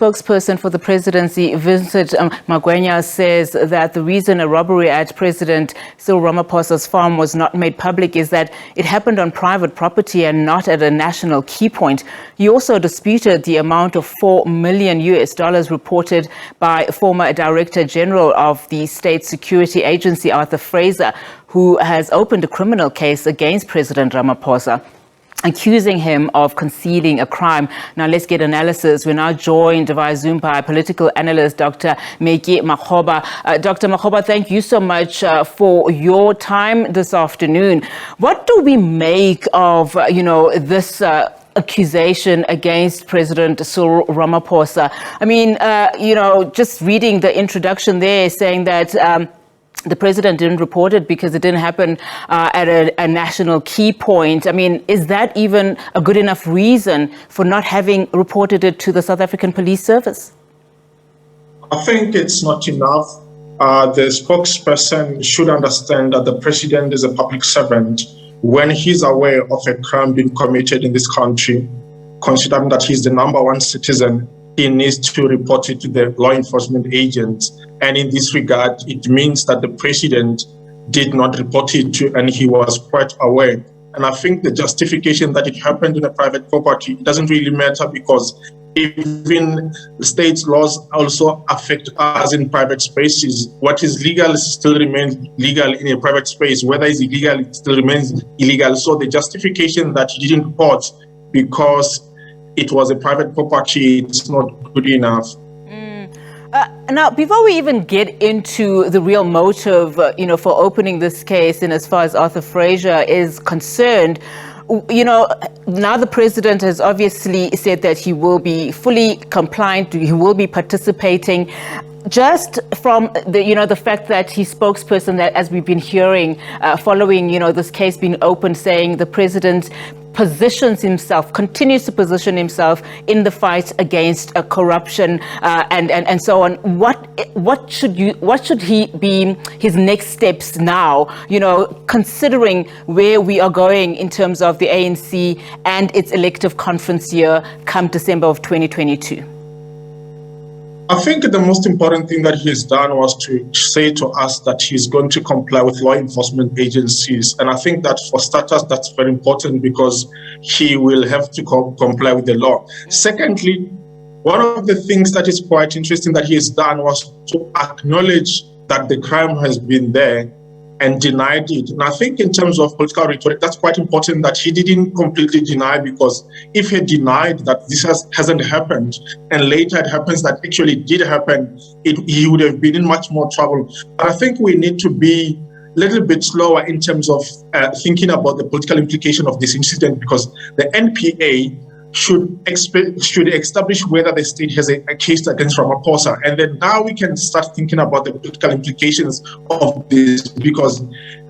spokesperson for the presidency, Vincent Magwenya, says that the reason a robbery at President Cyril Ramaphosa's farm was not made public is that it happened on private property and not at a national key point. He also disputed the amount of $4 million reported by former Director General of the State Security Agency, Arthur Fraser, who has opened a criminal case against President Ramaphosa, accusing him of concealing a crime. Now let's get analysis. We're now joined via Zoom by political analyst Dr Metji Makgoba. Dr. Makgoba, thank you so much for your time this afternoon. What do we make of, this accusation against President Cyril Ramaphosa? I mean, just reading the introduction there saying that the president didn't report it because it didn't happen at a national key point. I mean, is that even a good enough reason for not having reported it to the South African Police Service? I think it's not enough. The spokesperson should understand that the president is a public servant. When he's aware of a crime being committed in this country, considering that he's the number one citizen, he needs to report it to the law enforcement agents. And in this regard, it means that the president did not report it to, and he was quite aware. And I think the justification that it happened in a private property doesn't really matter, because even the state's laws also affect us in private spaces. What is legal still remains legal in a private space. Whether it's illegal, it still remains illegal. So the justification that he didn't report because it was a private property, it's not good enough. Now, before we even get into the real motive, for opening this case, and as far as Arthur Fraser is concerned, now the president has obviously said that he will be fully compliant, he will be participating. Just from the fact that his spokesperson, that as we've been hearing, following this case being opened, saying the president continues to position himself in the fight against corruption and so on. What should he be his next steps now? Considering where we are going in terms of the ANC and its elective conference year come December of 2022. I think the most important thing that he has done was to say to us that he's going to comply with law enforcement agencies. And I think that for starters, that's very important, because he will have to comply with the law. Secondly, one of the things that is quite interesting that he has done was to acknowledge that the crime has been there and denied it. And I think in terms of political rhetoric, that's quite important that he didn't completely deny, because if he denied that this hasn't happened and later it happens that actually it did happen, he would have been in much more trouble. But I think we need to be a little bit slower in terms of thinking about the political implication of this incident, because the NPA should establish whether the state has a case against Ramaphosa. And then now we can start thinking about the political implications of this, because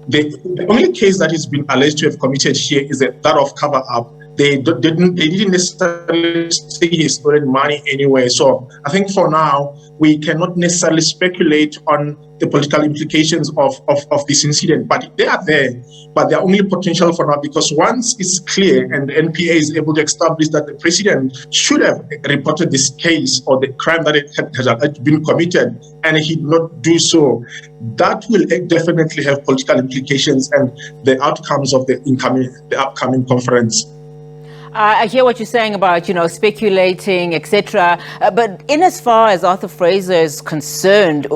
the only case that has been alleged to have committed here is that of cover-up. They didn't necessarily say he stolen money anyway. So I think for now, we cannot necessarily speculate on the political implications of this incident, but they are there. But they are only potential for now, because once it's clear and the NPA is able to establish that the president should have reported this case or the crime that it had been committed, and he did not do so, that will definitely have political implications and the outcomes of the upcoming conference. I hear what you're saying about, speculating, etc. But in as far as Arthur Fraser is concerned,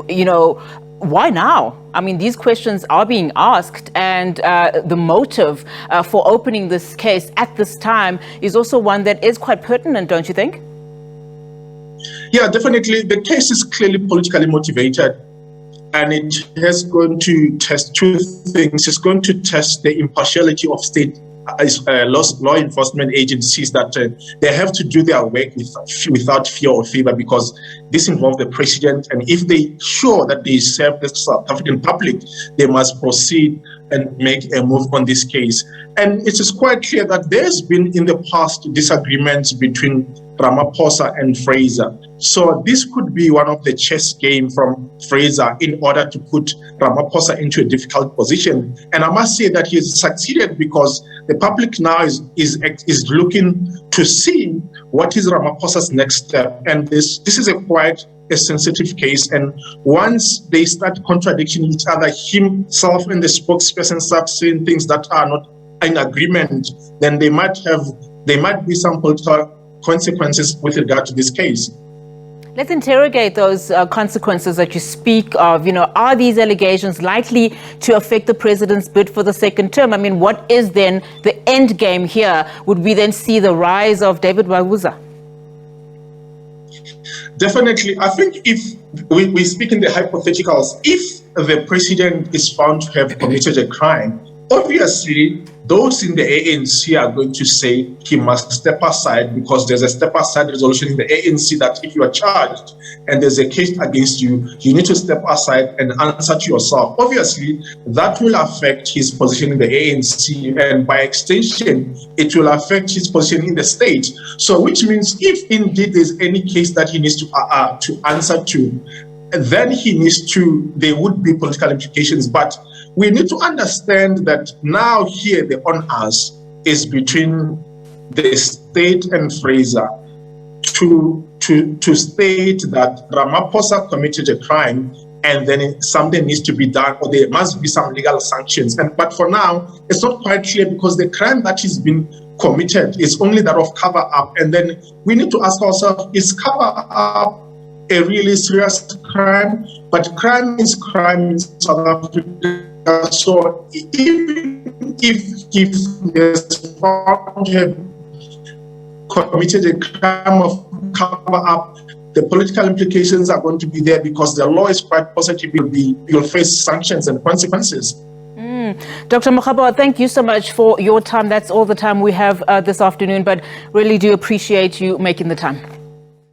why now? I mean, these questions are being asked, and the motive for opening this case at this time is also one that is quite pertinent, don't you think? Yeah, definitely. The case is clearly politically motivated, and it is going to test two things. It's going to test the impartiality of state law enforcement agencies, that they have to do their work without fear or favor, because this involves the president, and if they sure that they serve the South African public, they must proceed and make a move on this case. And it is quite clear that there's been in the past disagreements between Ramaphosa and Fraser. So this could be one of the chess game from Fraser in order to put Ramaphosa into a difficult position. And I must say that he has succeeded because the public now is looking to see what is Ramaphosa's next step. And this is quite a sensitive case. And once they start contradicting each other, himself and the spokesperson start saying things that are not in agreement, then there might be some political consequences with regard to this case. Let's interrogate those consequences that you speak of. Are these allegations likely to affect the president's bid for the second term? I mean, what is then the end game here? Would we then see the rise of David Mabuza? Definitely. I think if we speak in the hypotheticals, if the president is found to have committed a crime, obviously those in the ANC are going to say he must step aside, because there's a step aside resolution in the ANC that if you are charged and there's a case against you, you need to step aside and answer to yourself. Obviously, that will affect his position in the ANC, and by extension, it will affect his position in the state. So which means if indeed there's any case that he needs to answer to, then there would be political implications. But we need to understand that now here the onus is between the state and Fraser to state that Ramaphosa committed a crime and then something needs to be done, or there must be some legal sanctions. But for now, it's not quite clear, because the crime that has been committed is only that of cover-up. And then we need to ask ourselves, is cover-up a really serious crime? But crime is crime in South Africa. So even if there's found to have committed a crime of cover-up, the political implications are going to be there, because the law is quite positive. You'll face sanctions and consequences. Dr. Makgoba, thank you so much for your time. That's all the time we have this afternoon, but really do appreciate you making the time.